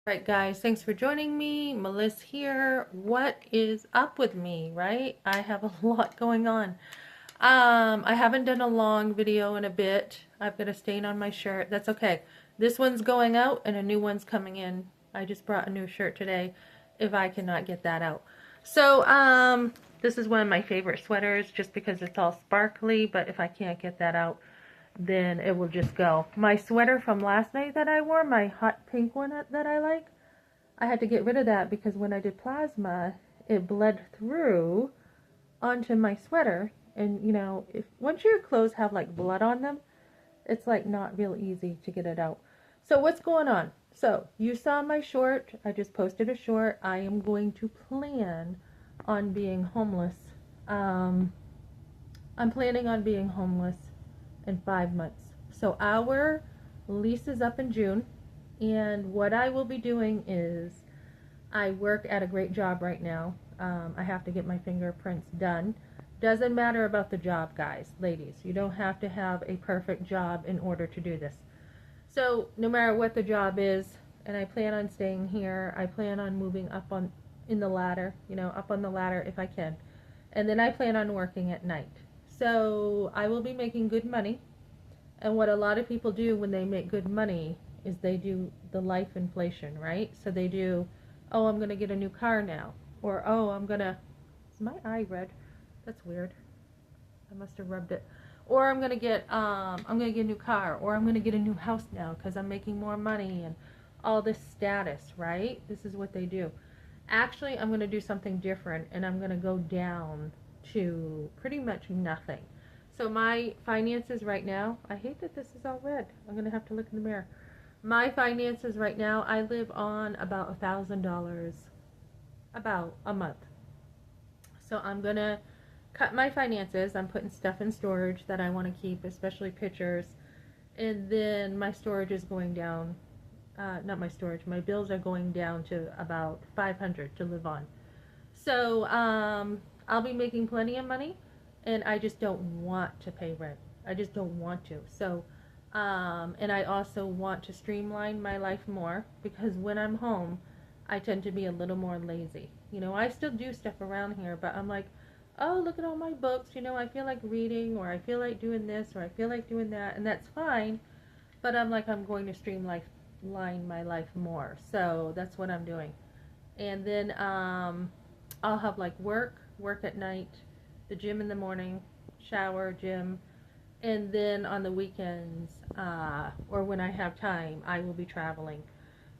Right, guys, thanks for joining me. Melissa here. What is up with me, right? I have a lot going on. I haven't done a long video in a bit. I've got a stain on my shirt. That's okay. This one's going out and a new one's coming in. I just brought a new shirt today if I cannot get that out. So, this is one of my favorite sweaters just because it's all sparkly, but if I can't get that out, then it will just go. My sweater from last night that I wore, my hot pink one that I like, I had to get rid of that because when I did plasma, it bled through onto my sweater. And, you know, if once your clothes have like blood on them, it's like not real easy to get it out. So what's going on? So you saw my short. I just posted a short. I am going to plan on being homeless. I'm planning on being homeless in 5 months. So our lease is up in June. And what I will be doing is I work at a great job right now. I have to get my fingerprints done. Doesn't matter about the job, guys, ladies. You don't have to have a perfect job in order to do this. So no matter what the job is, and I plan on staying here, I plan on moving up in the ladder, up on the ladder if I can. And then I plan on working at night. So I will be making good money. And what a lot of people do when they make good money is they do the life inflation, right? So they do, oh, I'm going to get a new car now. Or, oh, is my eye red? That's weird. I must have rubbed it. Or I'm going to get a new car. Or I'm going to get a new house now because I'm making more money and all this status, right? This is what they do. Actually, I'm going to do something different and I'm going to go down to pretty much nothing. So my finances right now, I hate that this is all red. I'm going to have to look in the mirror. My finances right now, I live on about $1,000 about a month. So I'm going to cut my finances. I'm putting stuff in storage that I want to keep, especially pictures. And then my storage is going down. Not my storage. My bills are going down to about $500 to live on. So I'll be making plenty of money. And I just don't want to pay rent. I just don't want to. So, and I also want to streamline my life more because when I'm home, I tend to be a little more lazy. I still do stuff around here, but I'm like, oh, look at all my books. I feel like reading, or I feel like doing this, or I feel like doing that, and that's fine. But I'm like, I'm going to streamline my life more. So that's what I'm doing. And then I'll have like work at night, the gym in the morning, shower, gym, and then on the weekends or when I have time, I will be traveling.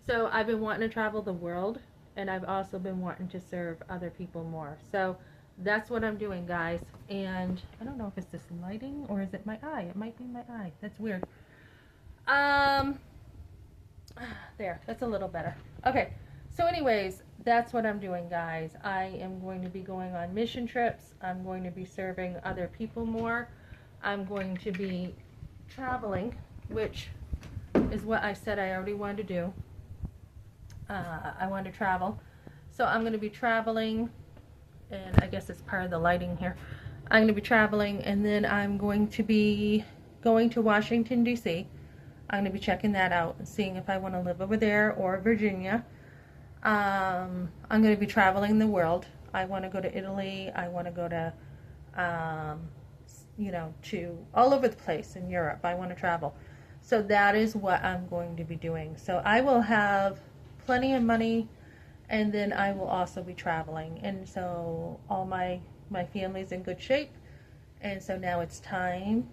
So I've been wanting to travel the world, and I've also been wanting to serve other people more. So that's what I'm doing, guys. And I don't know if it's this lighting or is it my eye. It might be my eye. That's weird. Um, there. That's a little better. Okay. So anyways, that's what I'm doing, guys. I am going to be going on mission trips. I'm going to be serving other people more. I'm going to be traveling, which is what I said I already wanted to do. I wanted to travel. So I'm going to be traveling, and I guess it's part of the lighting here. I'm going to be traveling, and then I'm going to be going to Washington, D.C. I'm going to be checking that out and seeing if I want to live over there or Virginia. I'm going to be traveling the world. I want to go to Italy. I want to go to, to all over the place in Europe. I want to travel. So that is what I'm going to be doing. So I will have plenty of money, and then I will also be traveling. And so all my family's in good shape. And so now it's time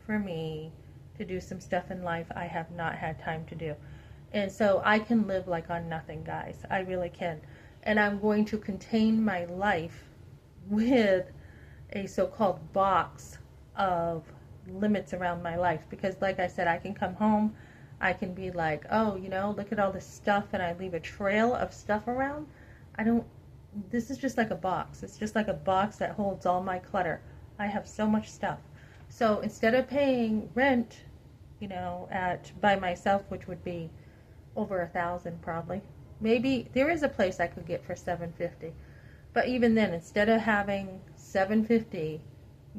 for me to do some stuff in life I have not had time to do. And so I can live like on nothing, guys. I really can. And I'm going to contain my life with a so-called box of limits around my life. Because like I said, I can come home. I can be like, oh, look at all this stuff. And I leave a trail of stuff around. This is just like a box. It's just like a box that holds all my clutter. I have so much stuff. So instead of paying rent, by myself, which would be over $1,000 probably. Maybe there is a place I could get for $750. But even then, instead of having $750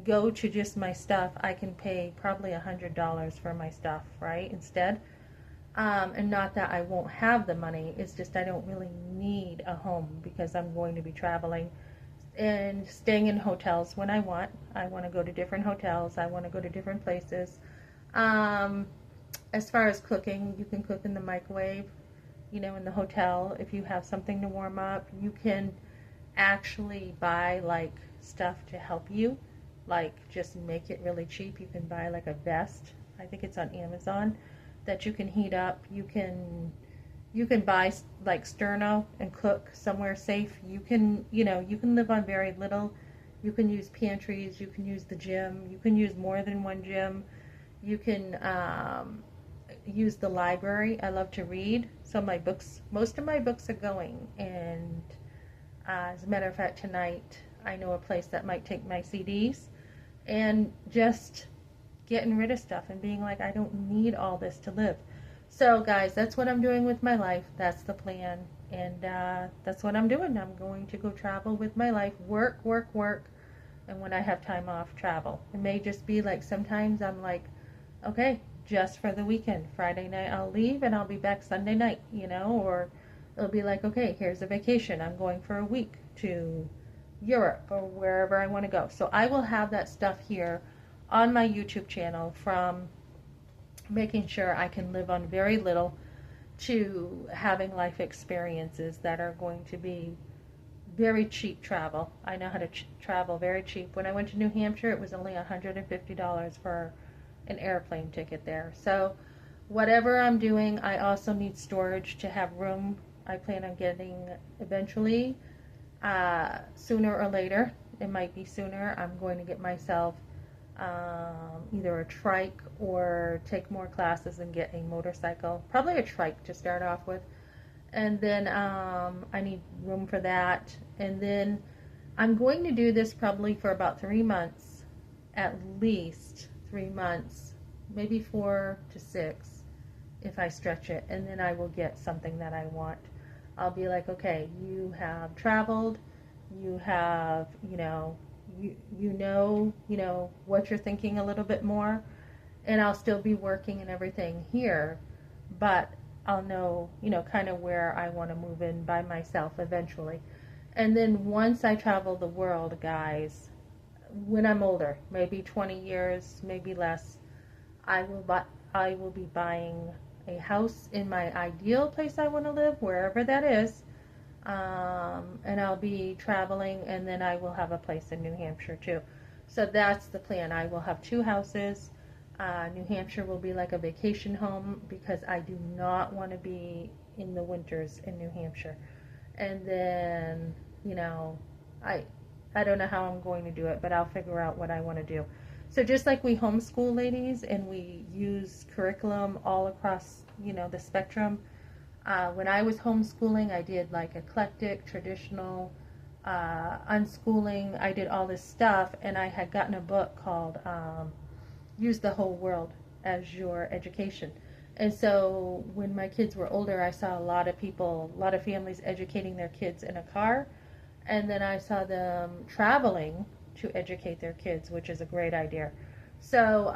go to just my stuff, I can pay probably $100 for my stuff, right? Instead, And not that I won't have the money, it's just I don't really need a home because I'm going to be traveling and staying in hotels when I want. I want to go to different hotels. I want to go to different places. Um, as far as cooking, you can cook in the microwave, in the hotel. If you have something to warm up, you can actually buy like stuff to help you, like just make it really cheap. You can buy like a vest. I think it's on Amazon that you can heat up. You can buy like sterno and cook somewhere safe. You can live on very little. You can use pantries. You can use the gym. You can use more than one gym. You can use the library. I love to read, so most of my books are going. And as a matter of fact, tonight I know a place that might take my CDs, and just getting rid of stuff and being like, I don't need all this to live. So, guys, that's what I'm doing with my life. That's the plan. And that's what I'm doing. I'm going to go travel with my life. Work, work, work. And when I have time off, travel. It may just be like sometimes I'm like, okay, just for the weekend. Friday night I'll leave and I'll be back Sunday night, or it'll be like, okay, here's a vacation. I'm going for a week to Europe or wherever I want to go. So I will have that stuff here on my YouTube channel, from making sure I can live on very little to having life experiences that are going to be very cheap travel. I know how to travel very cheap. When I went to New Hampshire, it was only $150 for an airplane ticket there. So whatever I'm doing, I also need storage to have room. I plan on getting eventually, sooner or later. It might be sooner. I'm going to get myself either a trike or take more classes and get a motorcycle. Probably a trike to start off with. And then I need room for that. And then I'm going to do this probably for about 3 months, at least 3 months, maybe 4 to 6 if I stretch it. And then I will get something that I want. I'll be like, okay, you have traveled, you have, what you're thinking a little bit more, and I'll still be working and everything here, but I'll know, kind of where I want to move in by myself eventually. And then once I travel the world, guys, when I'm older, maybe 20 years, maybe less, I will be buying a house in my ideal place I want to live, wherever that is. And I'll be traveling, and then I will have a place in New Hampshire too. So that's the plan. I will have 2 houses. New Hampshire will be like a vacation home because I do not want to be in the winters in New Hampshire. And then, I don't know how I'm going to do it, but I'll figure out what I want to do. So just like we homeschool, ladies, and we use curriculum all across, the spectrum. When I was homeschooling, I did like eclectic, traditional, unschooling. I did all this stuff, and I had gotten a book called Use the Whole World as Your Education. And so when my kids were older, I saw a lot of families educating their kids in a car, and then I saw them traveling to educate their kids, which is a great idea. So,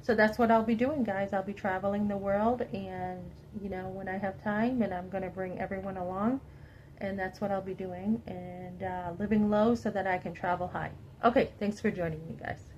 so that's what I'll be doing, guys. I'll be traveling the world, and when I have time, and I'm going to bring everyone along, and that's what I'll be doing, and living low so that I can travel high. Okay, thanks for joining me, guys.